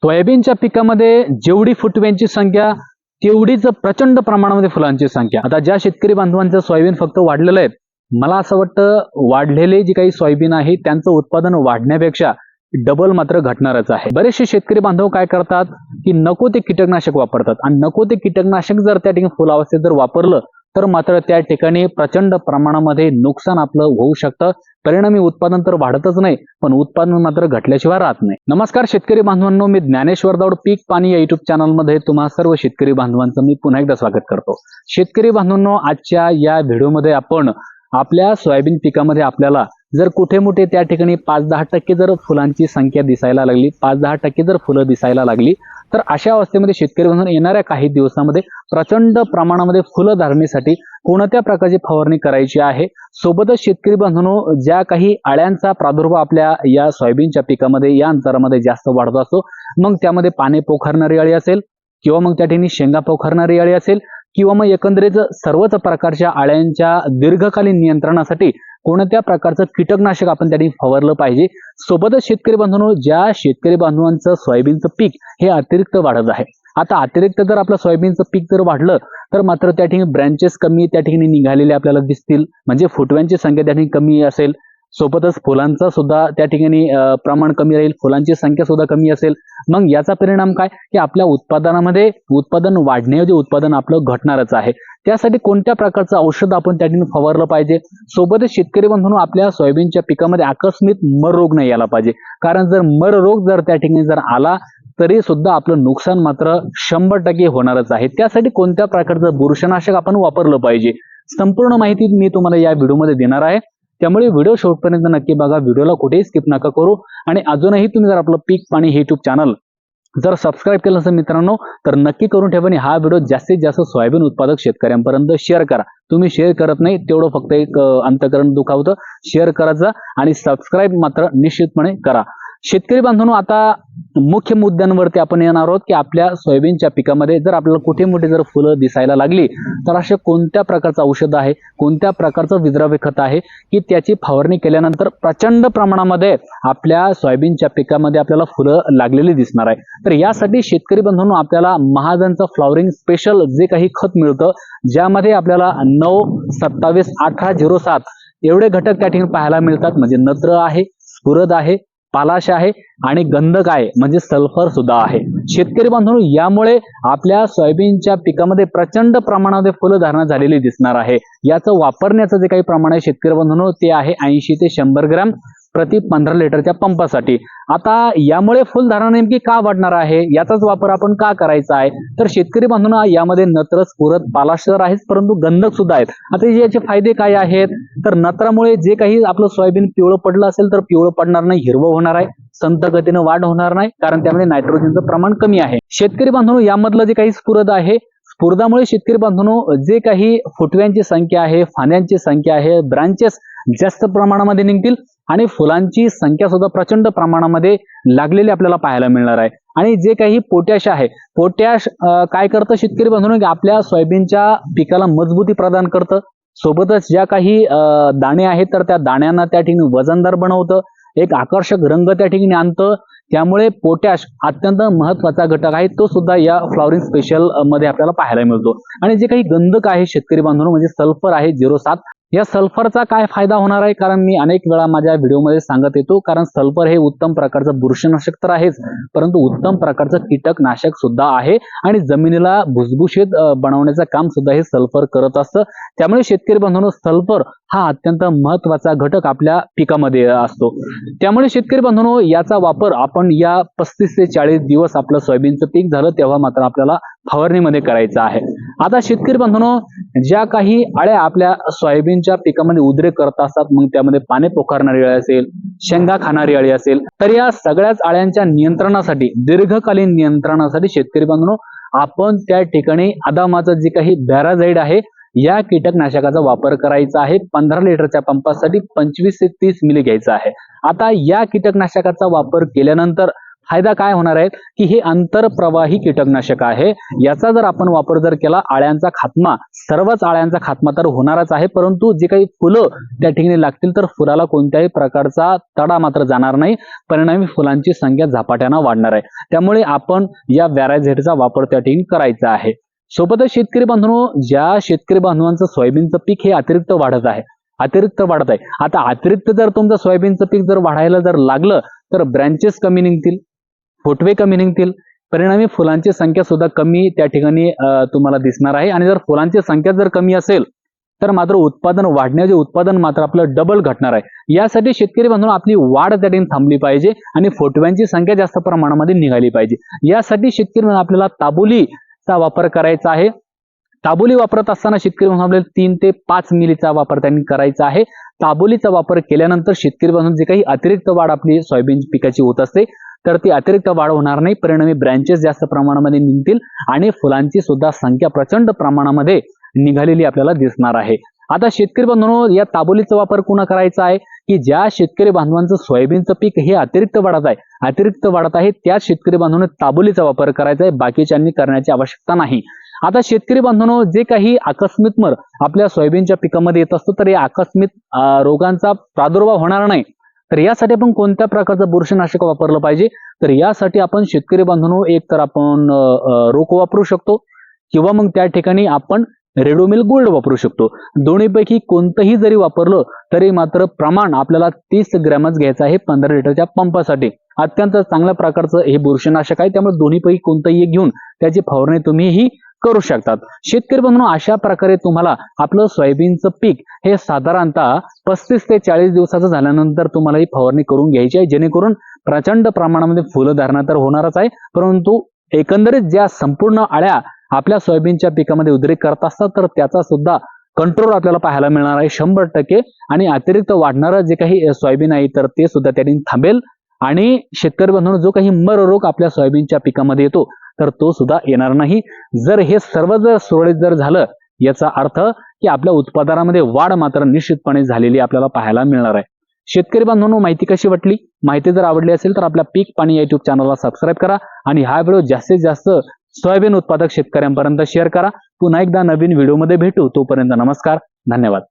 सोयाबीनच्या पिकामध्ये जेवढी फुटव्यांची संख्या तेवढीच प्रचंड प्रमाणामध्ये फुलांची संख्या। आता ज्या शेतकरी बांधवांचं सोयाबीन फक्त वाढलेलं आहे, मला असं वाटतं वाढलेले जे काही सोयाबीन आहे त्यांचं उत्पादन वाढण्यापेक्षा डबल मात्र घटणारच आहे। बरेचसे शेतकरी बांधव काय करतात की नको ते कीटकनाशक वापरतात आणि नको ते कीटकनाशक जर त्या ठिकाणी फुलावस्थेत जर वापरलं तर मात्र त्या ठिकाणी प्रचंड प्रमाणामध्ये नुकसान आपलं होऊ शकतं। परिणामी उत्पादन तर वाढतच नाही, पण उत्पादन मात्र घटल्याशिवाय राहत नाही। नमस्कार शेतकरी बांधवांनो, मी ज्ञानेश्वर दौड पीक पाणी या युट्यूब चॅनलमध्ये तुम्हा सर्व शेतकरी बांधवांचं मी पुन्हा एकदा स्वागत करतो। शेतकरी बांधवांनो, आजच्या या व्हिडिओमध्ये आपण आपल्या सोयाबीन पिकामध्ये आपल्याला जर कुठे मोठे त्या ठिकाणी 5-10% जर फुलांची संख्या दिसायला लागली, 5-10% जर फुलं दिसायला लागली, तर अशा अवस्थेमध्ये शेतकरी बांधवांनो येणाऱ्या काही दिवसांमध्ये प्रचंड प्रमाणामध्ये फुलं धरण्यासाठी कोणत्या प्रकारची फवारणी करायची आहे। सोबतच शेतकरी बांधवांनो, ज्या काही अळ्यांचा प्रादुर्भाव आपल्या या सोयाबीनच्या पिकामध्ये या अंतरामध्ये जास्त वाढत असतो, मग त्यामध्ये पाने पोखरणारी अळी असेल किंवा मग त्या ठिकाणी शेंगा पोखरणारी अळी असेल किंवा मग एकंदरीत सर्वच प्रकारच्या अळ्यांच्या दीर्घकालीन नियंत्रणासाठी कोणत्या प्रकारचं कीटकनाशक आपण त्या ठिकाणी फवारलं पाहिजे। सोबतच शेतकरी बांधवांनो, ज्या शेतकरी बांधवांचं सोयाबीनचं पीक हे अतिरिक्त वाढत आहे, आता अतिरिक्त जर आपलं सोयाबीनचं पीक जर वाढलं तर मात्र त्या ठिकाणी ब्रँचेस कमी त्या ठिकाणी निघालेले आपल्याला दिसतील, म्हणजे फुटव्यांची संख्या त्या ठिकाणी कमी असेल, सोबतच फुलांचा सुद्धा त्या ठिकाणी प्रमाण कमी राहील, फुलांची संख्या सुद्धा कमी असेल। मग याचा परिणाम काय की आपल्या उत्पादनामध्ये उत्पादन वाढण्याऐवजी उत्पादन आपलं घटणारच आहे। त्यासाठी कोणत्या प्रकारचं औषध आपण त्या ठिकाणी फवारलं पाहिजे। सोबतच शेतकरी बांधवांनो, आपल्या सोयाबीनच्या पिकामध्ये आकस्मिक मर रोग नाही यायला पाहिजे, कारण जर मर रोग जर त्या ठिकाणी जर आला तरी सुद्धा आपलं नुकसान मात्र 100% होणारच आहे। त्यासाठी कोणत्या प्रकारचं बुरशीनाशक आपण वापरलं पाहिजे, संपूर्ण माहिती मी तुम्हाला या व्हिडिओमध्ये देणार आहे। त्यामुळे व्हिडिओ शेवटपर्यंत नक्की बघा, व्हिडिओला कुठेही स्किप नका करू। आणि अजूनही तुम्ही जर आपलं पीक पाणी हे युट्यूब चॅनल जर सबस्क्राईब केलं असेल मित्रांनो, तर नक्की करून ठेवा आणि हा व्हिडिओ जास्तीत जास्त सोयाबीन उत्पादक शेतकऱ्यांपर्यंत शेअर करा। तुम्ही शेअर करत नाही तेवढं फक्त एक अंतकरण दुखावतं, शेअर करायचं आणि सबस्क्राईब मात्र निश्चितपणे करा। शेतकरी बांधवांनो, आता मुख्य मुद्द्यांवरती आपण येणार आहोत की आपल्या सोयाबीनच्या पिकामध्ये जर आपल्याला कुठे मोठे जर फुलं दिसायला लागली तर अशा कोणत्या प्रकारचं औषध आहे, कोणत्या प्रकारचं विद्राव्य खत आहे की त्याची फवारणी केल्यानंतर प्रचंड प्रमाणामध्ये आपल्या सोयाबीनच्या पिकामध्ये आपल्याला फुलं लागलेली दिसणार आहे। तर यासाठी शेतकरी बांधवांनो, आपल्याला महाजनचं फ्लॉवरिंग स्पेशल जे काही खत मिळतं, ज्यामध्ये आपल्याला 9, 27, 18, 07 एवढे घटक त्या ठिकाणी पाहायला मिळतात, म्हणजे नत्र आहे, स्फुरद आहे, पालाश आहे आणि गंधक आहे, म्हणजे सल्फर सुद्धा आहे। शेतकरी बांधवांनो, यामुळे आपल्या सोयाबीनच्या पिकामध्ये प्रचंड प्रमाणामध्ये फुलधारणा झालेली दिसणार आहे। याचं वापरण्याचं जे काही प्रमाण आहे शेतकरी बांधवांनो, ते आहे 80 ते 100 ग्रॅम प्रति 15 लिटरच्या पंपासाठी। आता यामुळे फुलधारणा नेमकी का वाढणार आहे, याचाच वापर आपण का करायचा आहे, तर शेतकरी बांधवांनो, यामध्ये नत्र, स्फुरद, पालाश तर आहेच, परंतु गंधक सुद्धा आहेत। आता याचे फायदे काय आहेत, तर नत्रामुळे जे काही आपलं सोयाबीन पिवळं पडलं असेल तर पिवळं पडणार नाही, हिरवं होणार आहे, संत गतीनं वाढ होणार नाही, कारण त्यामध्ये नायट्रोजनचं प्रमाण कमी आहे। शेतकरी बांधवांनो, यामधलं जे काही स्फुरद आहे, स्फुरदामुळे शेतकरी बांधवांनो, जे काही फुटव्यांची संख्या आहे, फांद्यांची संख्या आहे, ब्रांचेस जास्त प्रमाणामध्ये निघतील आणि फुलांची संख्या सुद्धा प्रचंड प्रमाणामध्ये लागलेली आपल्याला पाहायला मिळणार आहे। आणि जे काही पोटॅश आहे, पोटॅश काय करतं शेतकरी बांधवांनो, की आपल्या सोयाबीनच्या पिकाला मजबूती प्रदान करतं, सोबतच ज्या काही दाणे आहेत तर त्या दाण्यांना त्या ठिकाणी वजनदार बनवतं, एक आकर्षक रंग त्या ठिकाणी आणतं। त्यामुळे पोटॅश अत्यंत महत्वाचा घटक आहे, तो सुद्धा या फ्लॉवरिंग स्पेशल मध्ये आपल्याला पाहायला मिळतो। आणि जे काही गंधक आहे शेतकरी बांधवांनो, म्हणजे सल्फर आहे 07, या सल्फरचा काय फायदा होणार आहे, कारण मी अनेक वेळा माझ्या व्हिडिओमध्ये सांगत येतो, कारण सल्फर हे उत्तम प्रकारचं बुरशीनाशक तर आहेच, परंतु उत्तम प्रकारचं कीटकनाशक सुद्धा आहे आणि जमिनीला भुसभुशीत बनवण्याचं काम सुद्धा हे सल्फर करत असतं। त्यामुळे शेतकरी बांधवांनो, सल्फर हा अत्यंत महत्वाचा घटक आपल्या पिकामध्ये असतो। त्यामुळे शेतकरी बांधवांनो, याचा वापर आपण या 35 ते 40 दिवस आपलं सोयाबीनचं पीक झालं तेव्हा मात्र आपल्याला फवारणीमध्ये करायचा आहे। आता शेतकरी बांधवांनो, ज्या काही अळ्या आपल्या सोयाबीनच्या पिकामध्ये उद्रेक करत असतात, मग त्यामध्ये पाने पोखरणारी अळी असेल, शेंगा खाणारी अळी असेल, तर या सगळ्याच अळ्यांच्या नियंत्रणासाठी, दीर्घकालीन नियंत्रणासाठी शेतकरी बांधवांनो, आपण त्या ठिकाणी अदामाचं जे काही बॅराझाइड आहे या कीटकनाशकाचा वापर करायचा आहे। 15 लिटरच्या पंपासाठी 25 ते 30 मिली घ्यायचा आहे। आता या कीटकनाशकाचा वापर केल्यानंतर फायदा काय होणार आहे की हे आंतरप्रवाही कीटकनाशक आहे. याचा जर आपण वापर जर केला, आळ्यांचा खात्मा, सर्वच आळ्यांचा खात्मा तर होणारच आहे, परंतु जे काही फुलं त्या ठिकाणी लागतील तर फुलाला कोणत्याही प्रकारचा तडा मात्र जाणार नाही. परिणामी फुलांची संख्या झपाट्यानं वाढणार आहे. त्यामुळे आपण या व्हॅरायझेटचा वापर त्या ठिकाणी करायचा आहे. सोबतच शेतकरी बांधवांनो, ज्या शेतकरी बांधवांचं सोयाबीनचं पीक हे अतिरिक्त वाढत आहे, आता अतिरिक्त जर तुमचं सोयाबीनचं पीक जर वाढायला जर लागलं तर ब्रँचेस कमी निघतील, फुटवे कमी निघतील, परिणामी फुलांची संख्या सुद्धा कमी त्या ठिकाणी तुम्हाला दिसणार आहे. आणि जर फुलांची संख्या जर कमी असेल तर मात्र उत्पादन वाढण्याचे उत्पादन मात्र आपलं डबल घटणार आहे. यासाठी शेतकरी बांधवांनो आपली वाढ त्या ठिकाणी थांबली पाहिजे आणि फुटव्यांची संख्या जास्त प्रमाणामध्ये निघाली पाहिजे. यासाठी शेतकरी आपल्याला ताबोलीचा वापर करायचा आहे. ताबोली वापरत असताना शेतकरी बांधव आपल्याला 3 ते 5 मिलीचा वापर त्यांनी करायचा आहे. ताबोलीचा वापर केल्यानंतर शेतकरी बांधव जे काही अतिरिक्त वाढ आपली सोयाबीन पिकाची होत असते तर ती अतिरिक्त वाढ होणार नाही. परिणामी ब्रँचेस जास्त प्रमाणामध्ये निघतील आणि फुलांची सुद्धा संख्या प्रचंड प्रमाणामध्ये निघालेली आपल्याला दिसणार आहे. आता शेतकरी बांधवांनो, या ताबोलीचा वापर कुणा करायचा आहे की ज्या शेतकरी बांधवांचं सोयाबीनचं पीक हे अतिरिक्त वाढत आहे त्या शेतकरी बांधवांनो ताबोलीचा वापर करायचा आहे. बाकीच्यांनी करण्याची आवश्यकता नाही. आता शेतकरी बांधवांनो, जे काही आकस्मिक मर आपल्या सोयाबीनच्या पिकामध्ये येत असतो तर या आकस्मिक रोगांचा प्रादुर्भाव होणार नाही, तर यासाठी आपण कोणत्या प्रकारचं बुरशीनाशक वापरलं पाहिजे, तर यासाठी आपण शेतकरी बांधवांनो एक तर आपण रोको वापरू शकतो किंवा मग त्या ठिकाणी आपण रेडोमिल गोल्ड वापरू शकतो. दोन्हीपैकी कोणतंही जरी वापरलं तरी मात्र प्रमाण आपल्याला 30 ग्रॅमच घ्यायचं आहे 15 लिटरच्या पंपासाठी. अत्यंत चांगल्या प्रकारचं हे बुरशीनाशक आहे, त्यामुळे दोन्हीपैकी कोणतंही घेऊन त्याची फवारणी तुम्हीही करू शकतात. शेतकरी बांधवांनो, अशा प्रकारे तुम्हाला आपलं सोयाबीनचं पीक हे साधारणतः 35 ते 40 दिवसाचं झाल्यानंतर तुम्हाला ही फवारणी करून घ्यायची आहे, जेणेकरून प्रचंड प्रमाणामध्ये फुलं धारणा तर होणारच आहे, परंतु एकंदरीत ज्या संपूर्ण अळ्या आपल्या सोयाबीनच्या पिकामध्ये उद्रेक करत असतात तर त्याचा सुद्धा कंट्रोल आपल्याला पाहायला मिळणार आहे 100%. आणि अतिरिक्त वाढणारं जे काही सोयाबीन आहे तर ते सुद्धा त्याने थांबेल आणि शेतकरी बांधवांनो जो काही मर रोग आपल्या सोयाबीनच्या पिकामध्ये येतो तर तो सुद्धा येणार नाही. जर हे सर्व जर सुरळीत जर झालं याचा अर्थ की आपल्या उत्पादनामध्ये वाढ मात्र निश्चितपणे झालेली आपल्याला पाहायला मिळणार आहे. शेतकरी बांधवांनो, माहिती कशी वाटली? माहिती जर आवडली असेल तर आपल्या पीक पाणी या YouTube चॅनलला सबस्क्राईब करा आणि हा व्हिडिओ जास्तीत जास्त सोयाबीन उत्पादक शेतकऱ्यांपर्यंत शेअर करा. पुन्हा एकदा नवीन व्हिडिओमध्ये भेटू. तोपर्यंत नमस्कार, धन्यवाद.